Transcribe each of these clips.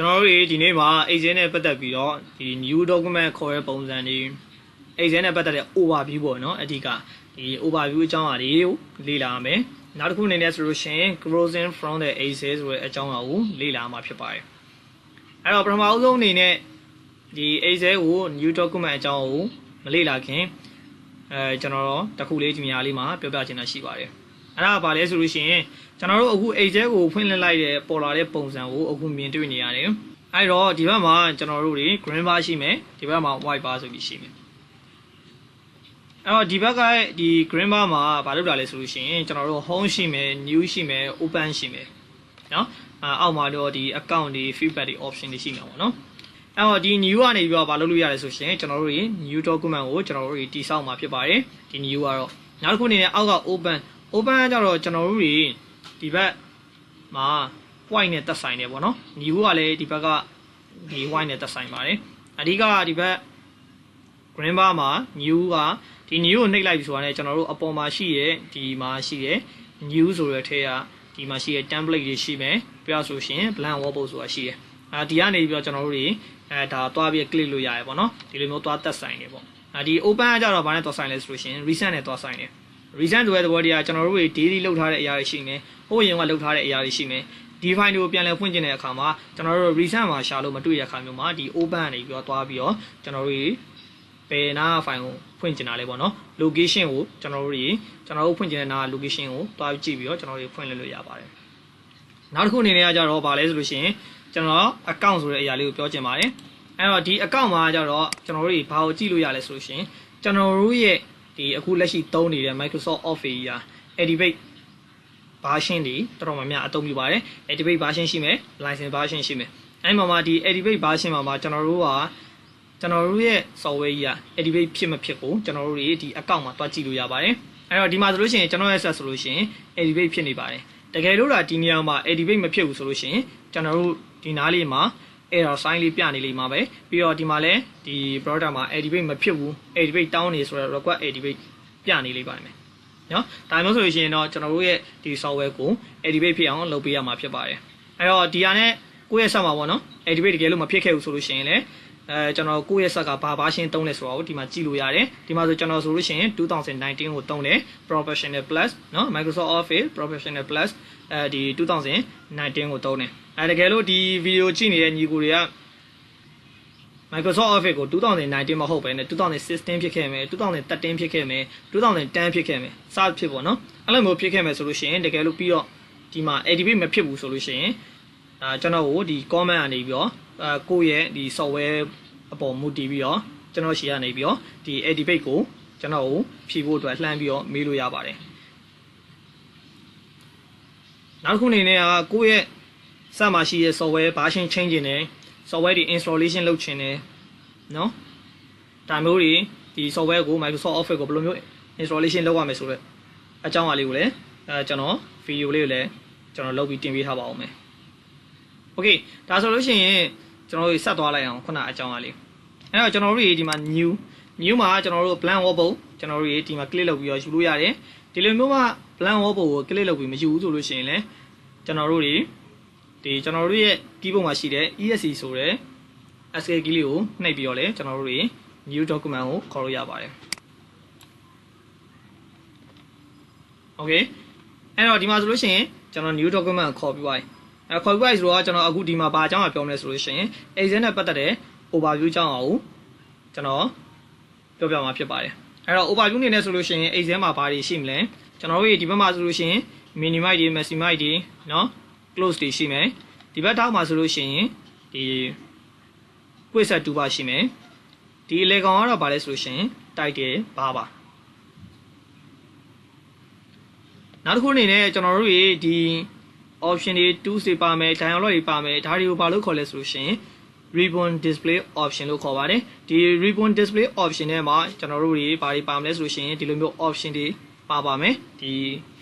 ကျွန်တော်တို့ဒီနေ့မှာ Excel နဲ့ပတ်သက်ပြီးတော့ဒီ new document ခေါ်တဲ့ပုံစံတွေ Excel နဲ့ပတ်သက်တဲ့ overview ပေါ့နော်အဓိကဒီ overview အကြောင်းအရာတွေကိုလေ့လာရမယ်နောက်တစ်ခုအနေနဲ့ဆိုလို့ရှိရင် closing from the Excel ဆိုတဲ့အကြောင်းအရာကိုလေ့လာမှာဖြစ်ပါတယ်အဲ့တော့ပထမဆုံးအနေနဲ့ဒီ Excel ကို new document အကြောင်းကိုမလေ့လာခင်ကျွန်တော်တို့တစ်ခုလေးဒီနေရာလေးမှာပြောပြချင်တာရှိပါတယ်အဲ့ဒါကဘာလဲဆိုလို့ရှိရင်ကျွန်တော်တို့အခု Excel ကိုဖွင့်လှစ်လိုက်တဲ့ပေါ်လာတဲ့ပုံစံကိုအခုမြင်တွေ့နေရတယ်အဲ့တော့ဒီဘက်မှာကျွန်တော်တို့တွေ green bar ရှိမယ်ဒီဘက်မှာ white bar ဆိုပြီးရှိမယ်အဲ့တော့ဒီဘက်ကဒီ green bar မှာဘာလုပ်တာလဲဆိုလို့ရှိရင်ကျွန်တော်တို့ home ရှိမယ် new ရှိမယ် open ရှိမယ်နော်အောက်မှာတော့ဒီ account တွေ feedback တွေ option တွေရှိမှာပေါ့နော်အဲ့တော့ဒီ new ကနေပြီးတော့ဘာလုပ်လို့ရလဲဆိုရှင်ကျွန်တော်တို့ new document ကိုကျွန်တော်တို့တည်ဆောက်မှာဖြစ်ပါတယ်ဒီ new ကတော့နောက်တစ်ခုအနေနဲ့အောက်က open ကကြတော့ကျွန်တော်တို့ဒီဘက်မှာ white နဲ့တက်ဆိုင်တယ်ပေါ့နော် new ကလည်းဒီဘက်ကဒီ white နဲ့တက်ဆိုင်ပါတယ်အဓိကဒီဘက် green bar မှာ new ကဒီ new ကိုနှိပ်လိုက်ပြီဆိုတာနဲ့ကျွန်တော်တို့အပေါ်မှာရှိရဲ့ဒီမှာရှိရဲ့ new ဆိုတဲ့ထဲကဒီမှာရှိရဲ့ template တွေရှိမယ်ပြဆိုရှင် blank workbook ဆိုတာရှိတယ်ဒီကနေပြီးတော့ကျွန်တော်တို့ဒါသွားပြီး click လို့ရတယ်ပေါ့နော်ဒီလိုမျိုးသွားတက်ဆိုင်တယ်ပေါ့ဒီ open ကကြတော့ဘာနဲ့သွားဆိုင်လဲဆိုလို့ရှင် recent နဲ့သွားဆိုင်တယ် recent ဆိုတဲ့သဘောတရားကျွန်တော်တို့ daily လုပ်ထားတဲ့အရာတွေရှိမယ်ဟိုရင်ကလုပ်ထားတဲ့အရာတွေရှိမယ်ဒီ file တွေကိုပြန်လည်ဖွင့်ကျင်တဲ့အခါမှာကျွန်တော်တို့ recent မှာရှာလို့မတွေ့ရခါမျိုးမှာဒီ open ကနေပြီးတော့သွားပြီးတော့ကျွန်တော်တို့ဘယ်နာ file ကိုဖွင့်ကျင်တာလဲပေါ့နော် location ကိုကျွန်တော်တို့ဖွင့်ကျင်တဲ့နာ location ကိုသွားကြည့်ပြီးတော့ကျွန်တော်တို့ဖွင့်လို့ရပါတယ်နောက်တစ်ခုအနေနဲ့ကကြတော့ဘာလဲဆိုလို့ရှိရင်ကျွန်တော် account ဆိုတဲ့အရာလေးကိုပြောချင်ပါတယ်အဲ့တော့ဒီ account မှာကြတော့ကျွန်တော်တို့ဘာကိုကြည့်လို့ရလဲဆိုလို့ရှိရင်ကျွန်တော်တို့ရဲ့ဒီအခုလက်ရှိသုံးနေတဲ့ Microsoft Office ရာ Activate version တွေတော်တော်များများအသုံးပြုပါတယ် Activate version ရှိမယ် License version ရှိမယ်အဲ့မှာဒီ Activate version မှာကျွန်တော်တို့ရဲ့ software ကြီးက Activate ဖြစ်မဖြစ်ကိုကျွန်တော်တို့ဒီ account မှာတွားကြည့်လို့ရပါတယ်အဲ့တော့ဒီမှာဆိုလို့ရှိရင်ကျွန်တော်ရဲ့ set ဆိုလို့ရှိရင် Activate ဖြစ်နေပါတယ်တကယ်လို့ဒီနေရာမှာ Activate မဖြစ်ဘူးဆိုလို့ရှိရင်ကျွန်တော်တို့ဒီနားလေးမှာ error sign လေးပြနေလိမ့်မှာပဲပြီးတော့ဒီမှာလည်းဒီ product မှာ activate မဖြစ်ဘူး activate တောင်းနေဆိုတော့ request activate ပြနေလိမ့်ပါမယ်နော်ဒါမျိုးဆိုလို့ရှိရင်တော့ကျွန်တော်တို့ရဲ့ဒီ software ကို activate ဖြစ်အောင်လုပ်ပေးရမှာဖြစ်ပါတယ်အဲ့တော့ဒီဟာနဲ့ကိုယ့်ရဲ့ set မှာပေါ့နော် activate တကယ်လို့မဖြစ်ခဲ့ဘူးဆိုလို့ရှိရင်လည်းကျွန်တော်ကိုယ့်ရဲ့ set ကဘာ version သုံးလဲဆိုတော့ဒီမှာကြည့်လို့ရတယ်ဒီမှာဆိုကျွန်တော်ဆိုလို့ရှိရင်2019ကိုသုံးတယ် professional plus နော် Microsoft Office professional plus ဒီ2019ကိုသုံးတယ်တကယ်လို့ဒီဗီဒီယိုကြည့်နေတဲ့ညီကိုတွေက Microsoft Office ကို2019မဟုတ်ပဲနဲ့2016ဖြစ်ခဲ့မယ်2013ဖြစ်ခဲ့မယ်2010ဖြစ်ခဲ့မယ်စဖြစ်ပေါ့နော်အဲ့လိုမျိုးဖြစ်ခဲ့မယ်ဆိုလို့ရှိရင်တကယ်လို့ပြီးတော့ဒီမှာ activate မဖြစ်ဘူးဆိုလို့ရှိရင်ကျွန်တော်ကိုဒီ comment ကနေပြီးတော့ကိုယ့်ရဲ့ဒီ software အပေါ်မူတည်ပြီးတော့ကျွန်တော်ရှေ့ကနေပြီးတော့ဒီ activate ကိုကျွန်တော်ကိုဖြည့်ဖို့အတွက်လှမ်းပြီးတော့မေးလို့ရပါတယ်နောက်တစ်ခုအနေနဲ့ကိုယ့်ရဲ့စမှာရှိတဲ့ software version change နေတယ် software တွေ installation လုပ်ချင်တယ်နော်ဒါမျိုးတွေဒီ software ကို Microsoft Office ကိုဘယ်လိုမျိုး installation လုပ်ရမယ်ဆိုတော့အကြောင်းအရာလေးကိုလည်းကျွန်တော် video လေးကိုလည်းကျွန်တော်လုပ်ပြီးတင်ပေးထားပါဦးမယ် okay ဒါဆိုလို့ရှိရင်ကျွန်တော်တို့ဆက်သွားလိုက်အောင်ခုနအကြောင်းအရာလေးအဲ့တော့ကျွန်တော်တို့ဒီမှာ new မှာကျွန်တော်တို့ blank workbook ကျွန်တော်တို့ဒီမှာ click လုပ်ပြီးတော့ယူလို့ရတယ်ဒီလိုမျိုးမှာ blank workbook ကို click လုပ်ပြီးမယူဘူးဆိုလို့ရှိရင်လည်းကျွန်တော်တို့ကျွန်တော်တို့ရဲ့ keyboard မှာရှိတဲ့ ESC ဆိုတဲ့ escape key လေးကိုနှိပ်ပြီးတော့လေကျွန်တော်တို့ new document ကိုခေါ်လို့ရပါတယ် okay အဲ့တော့ဒီမှာဆိုလို့ရှိရင်ကျွန်တော် new document ကိုခေါ်ပြီးပါခေါ်ပြီးပါဆိုတော့ကျွန်တော်အခုဒီမှာဘာအကြောင်းပြောမလဲဆိုလို့ရှိရင် Excel နဲ့ပတ်သက်တဲ့ overview အကြောင်းအောင်ကျွန်တော်ပြောပြမှာဖြစ်ပါတယ်အဲ့တော့ overview အနေနဲ့ဆိုလို့ရှိရင် Excel မှာဘာတွေရှိမလဲကျွန်တော်တို့ဒီဘက်မှာဆိုလို့ရှိရင် minimize တွေ maximize တွေနော် close တွေရှိမယ်ဒီဘက်ထောက်မှာဆိုလို့ရှိရင်ဒီ quick set 2ပါရှိမယ်ဒီအလေကောင်ကတော့ဗာလဲဆိုလို့ရှိရင် title ဘာပါနောက်တစ်ခုအနေနဲ့ကျွန်တော်တို့ဒီ option တွေ tools တွေပါမယ် dialog တွေပါမယ်ဒါတွေကိုဘာလို့ခေါ်လဲဆိုလို့ရှိရင် ribbon display option လို့ခေါ်ပါတယ်ဒီ ribbon display option ထဲမှာကျွန်တော်တို့ဘာတွေပါမလဲဆိုလို့ရှိရင်ဒီလိုမျိုး option တွေပါမယ်ဒီ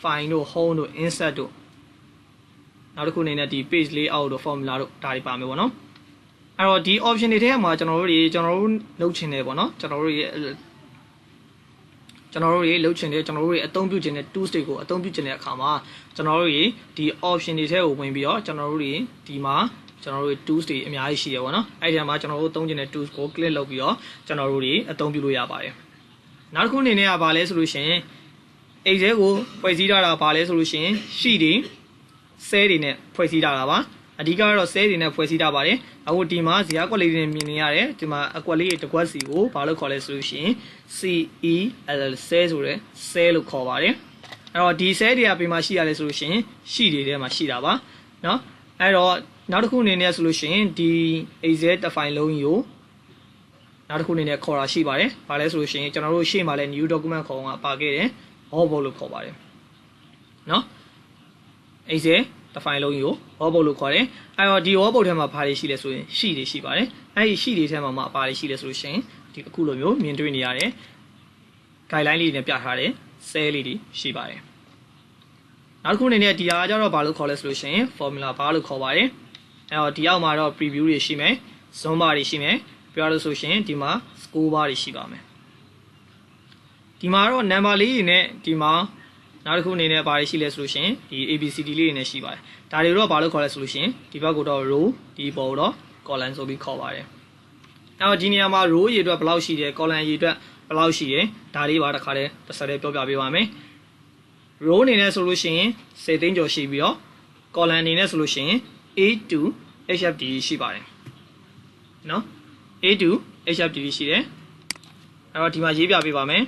file တို့ home တို့ insert တို့နောက်တစ်ခုအနေနဲ့ဒီ page layout တို့ formula တို့ဒါတွေပါမယ်ပေါ့နော်အဲ့တော့ဒီ option တွေထဲမှာကျွန်တော်တို့လုပ်ချင်တယ်ပေါ့နော်ကျွန်တော်တို့လုပ်ချင်တယ်ကျွန်တော်တို့အသုံးပြုချင်တဲ့ tools တွေကိုအသုံးပြုချင်တဲ့အခါမှာကျွန်တော်တို့ဒီ option တွေထဲကိုဝင်ပြီးတော့ကျွန်တော်တို့ဒီမှာ ကျွန်တော်တို့ tools တွေအများကြီးရှိရပါတော့အဲ့ဒီမှာကျွန်တော်တို့သုံးချင်တဲ့ tools ကို click လုပ်ပြီးတော့ကျွန်တော်တို့တွေအသုံးပြုလို့ရပါတယ်နောက်တစ်ခုအနေနဲ့ကဘာလဲဆိုလို့ရှိရင် Excel ကိုဖွဲ့စည်းထားတာဘာလဲဆိုလို့ရှိရင် sheet တွေ cell တွေနဲ့ဖွဲ့စည်းထားတာပါအဓိကတော့ cell တွေနဲ့ဖွဲ့စည်းထားပါတယ်အခုဒီမှာဇာတ်ကွက်လေးတွေမြင်နေရတယ်ဒီမှာအကွက်လေးတစ်ကွက်စီကိုဘာလို့ခေါ်လဲဆိုလို့ရှိရင် cell cell ဆိုတဲ့ cell လို့ခေါ်ပါတယ်အဲ့တော့ဒီ cell တွေကပြင်မှာရှိရလဲဆိုလို့ရှိရင် sheet တွေထဲမှာရှိတာပါเนาะအဲ့တော့နောက်တစ်ခုအနေနဲ့ဆိုလို့ရှိရင်ဒီ Excel တစ်ဖိုင်လုံးကြီးကိုနောက်တစ်ခုအနေနဲ့ခေါ်တာရှိပါတယ်။ဘာလဲဆိုလို့ရှိရင်ကျွန်တော်တို့ရှေ့မှာလည်း new document ခေါ်အောင်ပါခဲ့တယ်။ workbook လို့ခေါ်ပါတယ်။နော်။ Excel တစ်ဖိုင်လုံးကြီးကို workbook လို့ခေါ်တယ်။အဲ့တော့ဒီ workbook ထဲမှာဘာတွေရှိလဲဆိုရင် sheet တွေရှိပါတယ်။အဲ့ဒီ sheet တွေထဲမှာဘာတွေရှိလဲဆိုလို့ရှိရင်ဒီအခုလိုမျိုးမြင်တွေ့နေရတယ်။ guideline လေးတွေနဲ့ပြထားတဲ့ cell လေးတွေရှိပါတယ်။နောက်တစ်ခုအနေနဲ့ဒီဟာကျတော့ဘာလို့ခေါ်လဲဆိုလို့ရှိရင် formula bar လို့ခေါ်ပါတယ်။အဲ့တော့ဒီအောက်မှာတော့ preview တွေရှိမယ်။ zoom bar တွေရှိမယ်။ပြောရလို့ဆိုရှင်ဒီမှာ score bar တွေရှိပါမယ်ဒီမှာတော့ number လေးတွေနဲ့ဒီမှာနောက်တစ်ခုအနေနဲ့ဘာတွေရှိလဲဆိုလို့ရှင်ဒီ ABCD လေးတွေနဲ့ရှိပါတယ်ဒါတွေတော့ဘာလို့ခေါ်လဲဆိုလို့ရှင်ဒီဘက်ကတော့ row ဒီပေါ်တော့ column ဆိုပြီးခေါ်ပါတယ်အဲ့တော့ဒီနေရာမှာ row ရေအတွက်ဘယ်လောက်ရှိတယ် column ရေအတွက်ဘယ်လောက်ရှိတယ်ဒါလေးပါတစ်ခါတည်းတစ်ဆက်တည်းပြောပြပေးပါမယ် row အနေနဲ့ဆိုလို့ရှင်10သိန်းကျော်ရှိပြီးတော့ column အနေနဲ့ဆိုလို့ရှင် A to HFD ရှိပါတယ်နော်A to HFD ရှိတယ်အဲ့တော့ဒီမှာရေးပြပေးပါမယ်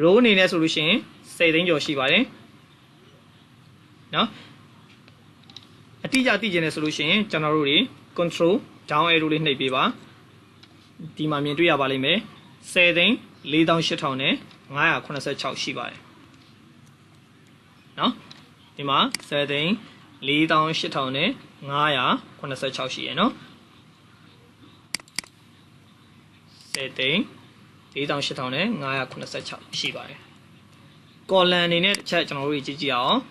row အနေနဲ့ဆိုလို့ရှိရင်10သိန်းကျော်ရှိပါတယ်နော်အတိအကျသိချင်တယ်ဆိုလို့ရှိရင်ကျွန်တော်တို့တွေ control down arrow လေးနှိပ်ပေးပါဒီမှာမြင်တွေ့ရပါလိမ့်မယ်10သိန်း48,000နဲ့986ရှိပါတယ်နော်ဒီမှာ10သိန်း48,000နဲ့986ရှိရယ်နော်10သိန်း48,000နဲ့986ရှိပါတယ်။ column အနေနဲ့တစ်ချက်ကျွန်တော်တို့ကြည့်ကြည့်အောင်။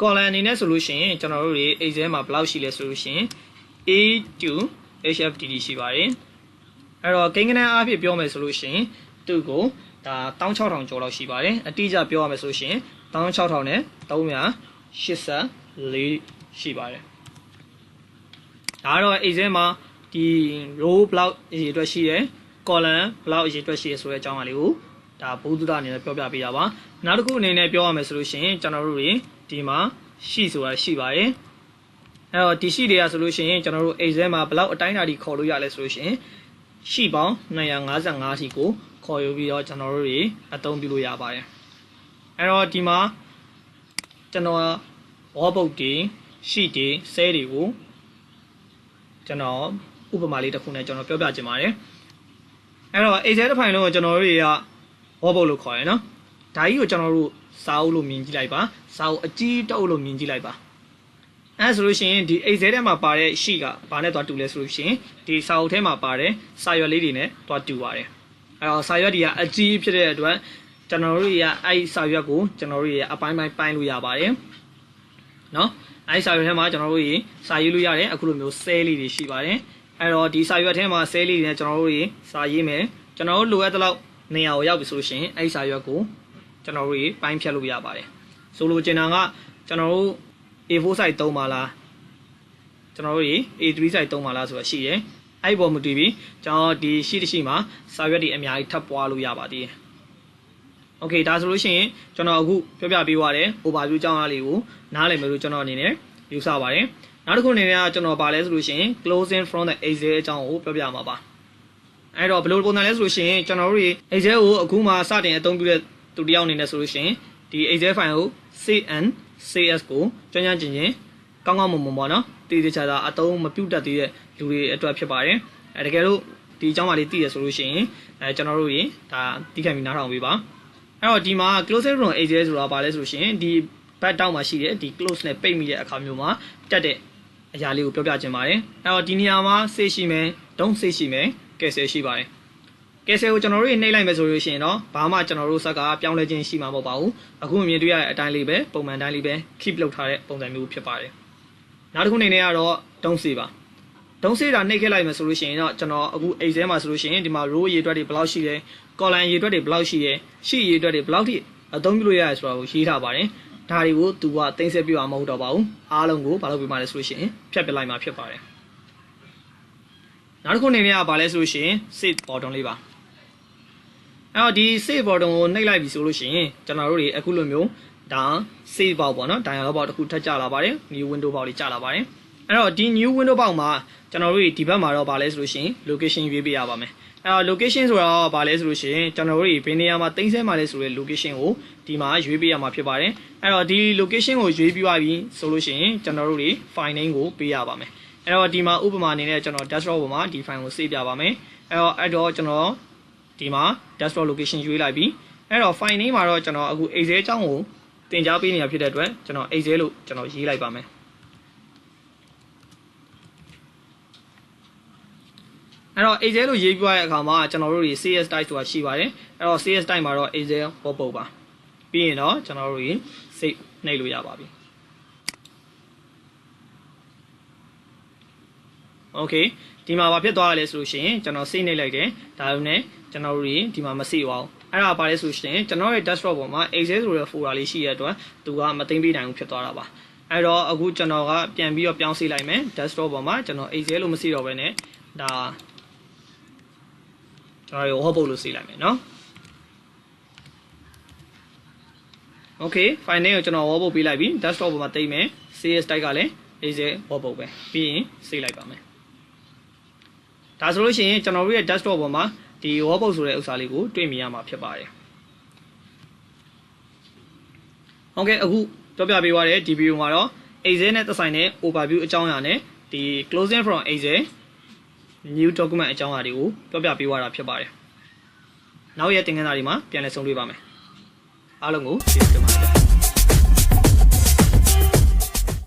column အနေနဲ့ဆိုလို့ရှိရင်ကျွန်တော်တို့တွေ Excel မှာဘယ်လောက်ရှိလဲဆိုလို့ရှိရင် A to HFDD ရှိပါတယ်။အဲ့တော့ကိန်းဂဏန်းအားဖြင့်ပြောမယ်ဆိုလို့ရှိရင်သူ့ကိုဒါ16,000ကျော်လောက်ရှိပါတယ်။အတိအကျပြောရမယ်ဆိုလို့ရှိရင်16,000နဲ့384ရှိပါတယ်။ဒါကတော့ Excel မှာဒီ row ဘလောက်အရေးအတွက်ရှိတယ် column ဘလောက်အရေးအတွက်ရှိတယ်ဆိုတဲ့အကြောင်းအရာလေးကိုဒါဘုဒ္ဓအနေနဲ့ပြောပြပေးတာပါနောက်တစ်ခုအနေနဲ့ပြောရမယ်ဆိုလို့ရှိရင်ကျွန်တော်တို့တွေဒီမှာရှိဆိုတာရှိပါတယ်အဲ့တော့ဒီရှိတွေကဆိုလို့ရှိရင်ကျွန်တော်တို့ Excel မှာဘလောက်အတိုင်းအတာထိခေါ်လို့ရလဲဆိုလို့ရှိရင်ရှိပေါင်း255ထိကိုခေါ်ယူပြီးတော့ကျွန်တော်တို့တွေအသုံးပြုလို့ရပါတယ်အဲ့တော့ဒီမှာကျွန်တော် workbook တွေ sheet တွေ cell တွေကိုကျွန်တော်ဥပမာလေးတစ်ခုနဲ့ကျွန်တော်ပြောပြချင်ပါတယ်အဲ့တော့ Excel တစ်ဖိုင်လုံးကိုကျွန်တော်တို့တွေက workbook လို့ခေါ်ရယ်နော်ဒါကြီးကိုကျွန်တော်တို့စာအုပ်လို့မြင်ကြည့်လိုက်ပါစာအုပ်အကြီးတုပ်လို့မြင်ကြည့်လိုက်ပါအဲ့ဆိုလို့ရှိရင်ဒီ Excel ထဲမှာပါတဲ့ sheet ကဘာနဲ့တွားတူလဲဆိုလို့ရှိရင်ဒီစာအုပ်ထဲမှာပါတဲ့စာရွက်လေးတွေနဲ့တွားတူပါတယ်အဲ့တော့စာရွက်တွေကအကြီးဖြစ်တဲ့အတွက်ကျွန်တော်တို့တွေကအဲ့စာရွက်ကိုကျွန်တော်တို့တွေအပိုင်းပိုင်းပိုင်းလို့ရပါတယ်နော်အဲ့စာရွက်ထဲမှာကျွန်တော်တို့တွေစာရေးလို့ရတယ်အခုလိုမျိုး cell လေးတွေရှိပါတယ်အဲ့တော့ဒီစာရွက်ထဲမှာ cell လေးတွေနဲ့ကျွန်တော်တို့တွေစာရေးမယ်ကျွန်တော်တို့လိုအပ်တဲ့လောက်နေရာကိုရောက်ပြီဆိုလို့ရှိရင်အဲ့စာရွက်ကိုကျွန်တော်တို့တွေပိုင်းဖြတ်လို့ရပါတယ်ဆိုလိုချင်တာကကျွန်တော်တို့ A4 size သုံးပါလားကျွန်တော်တို့တွေ A3 size သုံးပါလားဆိုတာရှိတယ်အဲ့ပေါ်မူတည်ပြီးကျွန်တော်ဒီရှိတရှိမှာစာရွက်တွေအများကြီးထပ်ပွားလို့ရပါသေးတယ်โอเคဒါဆိုလို့ရှိရင်ကျွန်တော်အခုပြောပြပေးသွားတယ် overview အကြောင်းအရာလေးကိုနားလည်မယ်လို့ကျွန်တော်အနေနဲ့ယူဆပါတယ်နောက်တစ်ခုအနေနဲ့ကျွန်တော်ပါလဲဆိုလို့ရှိရင် closing from the Excel အကြောင်းကိုပြောပြမှာပါအဲ့တော့ဘယ်လိုပုံစံလဲဆိုလို့ရှိရင်ကျွန်တော်တို့တွေ Excel ကိုအခုမှစတင်အသုံးပြုတဲ့သူတယောက်အနေနဲ့ဆိုလို့ရှိရင်ဒီ Excel file ကို CNCS ကိုကျွမ်းကျွမ်းကျင်ကျင်ကောင်းကောင်းမွန်မွန်ပေါ့နော်တည်တည်ချာချာအသုံးမပြုတ်တတ်သေးတဲ့လူတွေအတွက်ဖြစ်ပါတယ်အဲတကယ်လို့ဒီအကြောင်းအရာလေးသိရဆိုလို့ရှိရင်ကျွန်တော်တို့တွေဒါသိခံပြီးနားထောင်ပေးပါအဲ့တော့ဒီမှာ closing from Excel ဆိုတာဘာလဲဆိုလို့ရှိရင်ဒီ back down မှာရှိတဲ့ဒီ close နဲ့ပိတ်မိတဲ့အခါမျိုးမှာတက်တဲ့အရာလေးကိုပြောပြချင်ပါတယ်အဲ့တော့ဒီနေရာမှာ save ရှိမယ် don't save ရှိမယ် cancel ရှိပါတယ် cancel ကိုကျွန်တော်တို့နှိပ်လိုက်မယ်ဆိုလို့ရှိရင်တော့ဘာမှကျွန်တော်တို့ဆက်ကပြောင်းလဲခြင်းရှိမှာမဟုတ်ပါဘူးအခုမြင်တွေ့ရတဲ့အတိုင်းလေးပဲပုံမှန်တိုင်းလေးပဲ keep လုပ်ထားတဲ့ပုံစံမျိုးဖြစ်ပါတယ်နောက်တစ်ခုအနေနဲ့ကတော့ don't save ပါ don't save တာနှိပ်ခဲ့လိုက်မယ်ဆိုလို့ရှိရင်တော့ကျွန်တော်အခု Excel မှာဆိုလို့ရှိရင်ဒီမှာ row ရေအတွက်တွေဘယ်လောက်ရှိလဲ column ရေအတွက်တွေဘယ်လောက်ရှိလဲ sheet ရေအတွက်တွေဘယ်လောက်ထိအသုံးပြုလို့ရလဲဆိုတာကိုရေးထားပါတယ် ဒါတွေကိုသူကတင်ဆက်ပြမှာမဟုတ်တော့ပါဘူးအားလုံးကိုဘာလို့ပြမှာလဲဆိုလို့ရှိရင်ဖြတ်ပြလိုက်မှာဖြစ်ပါတယ်နောက်တစ်ခုအနေနဲ့ကဘာလဲဆိုလို့ရှိရင် save button လေးပါအဲ့တော့ဒီ save button ကိုနှိပ်လိုက်ပြီဆိုလို့ရှိရင်ကျွန်တော်တို့တွေအခုလိုမျိုးဒါ save ပေါက်ပေါ့နော် dialog box တစ်ခုထပ်ကျလာပါတယ် new window box လေးကျလာပါတယ်အဲ့တော့ဒီ new window box မှာကျွန်တော်တို့ဒီဘက်မှာတော့ဘာလဲဆိုလို့ရှိရင် location ရွေးပေးရပါမယ်အဲ့တော့ location ဆိုတာကဘာလဲဆိုလို့ရှိရင်ကျွန်တော်တို့ဘယ်နေရာမှာတင်ဆက်မှာလဲဆိုတဲ့ location ကိုဒီမှာရွေးပေးရမှာဖြစ်ပါတယ်အဲ့တော့ဒီ location ကိုရွေးပြီးသွားပြီဆိုလို့ရှိရင်ကျွန်တော်တို့တွေ file name ကိုပေးရပါမယ်အဲ့တော့ဒီမှာဥပမာအနေနဲ့ကျွန်တော် desktop ပေါ်မှာဒီ file ကို save ပြပါမယ်အဲ့တော့ကျွန်တော်ဒီမှာ desktop location ရွေးလိုက်ပြီအဲ့တော့ file name မှာတော့ကျွန်တော်အခု Excel အကြောင်းကိုသင်ကြားပေးနေတာဖြစ်တဲ့အတွက်ကျွန်တော် Excel လို့ကျွန်တော်ရေးလိုက်ပါမယ်အဲ့တော့ Excel လို့ရေးပြရတဲ့အခါမှာကျွန်တော်တို့တွေ CS type ဆိုတာရှိပါတယ်အဲ့တော့ CS type မှာတော့ Excel ပေါ်ပုတ်ပါပြီးရင်တော့ကျွန်တော်တို့တွေ save နှိပ်လို့ရပါပြီ Okay ဒီမှာဘာဖြစ်သွားရလဲဆိုလို့ရှိရင်ကျွန်တော် save နှိပ်လိုက်တယ်ဒါပေမဲ့ကျွန်တော်တို့တွေဒီမှာမ save ပါဘူးအဲ့ဒါဘာလဲဆိုရှင်ကျွန်တော်ရဲ့ desktop ပေါ်မှာ Excel ဆိုတဲ့ folder လေးရှိရတဲ့အတွက်သူကမသိမ်းပေးနိုင်ဘူးဖြစ်သွားတာပါအဲ့တော့အခုကျွန်တော်ကပြန်ပြီးတော့ပြောင်းစေးလိုက်မယ် desktop ပေါ်မှာကျွန်တော် Excel လို့မစေးတော့ဘဲနဲ့ဒါကျွန်တော်ရောဟောပုတ်လို့စေးလိုက်မယ်နော် Okay file name ကိုကျွန်တော်ဟောပုတ်ပေးလိုက်ပြီ desktop ပေါ်မှာတိတ်မယ် CS type ကလည်း Excel ဟောပုတ်ပဲပြီးရင်စေးလိုက်ပါမယ်ဒါဆိုလို့ရှိရင်ကျွန်တော်တို့ရဲ့ desktop ပေါ်မှာဒီဝေါ်ပုတ်ဆိုတဲ့ဥစ္စာလေးကိုတွေ့မြင်ရမှာဖြစ်ပါတယ်။ Okay အခုပြောပြပေးသွားတဲ့ဒီဗီဒီယိုမှာတော့ Excel နဲ့သက်ဆိုင်တဲ့ overview အကြောင်းအရာနဲ့ဒီ closing from Excel new document အကြောင်းအရာတွေကိုပြောပြပေးသွားတာဖြစ်ပါတယ်။နောက်ရက်သင်ခန်းစာတွေမှာပြန်လည်ဆုံတွေ့ပါမယ်။အားလုံးကိုကျေးဇူးတင်ပါတယ်။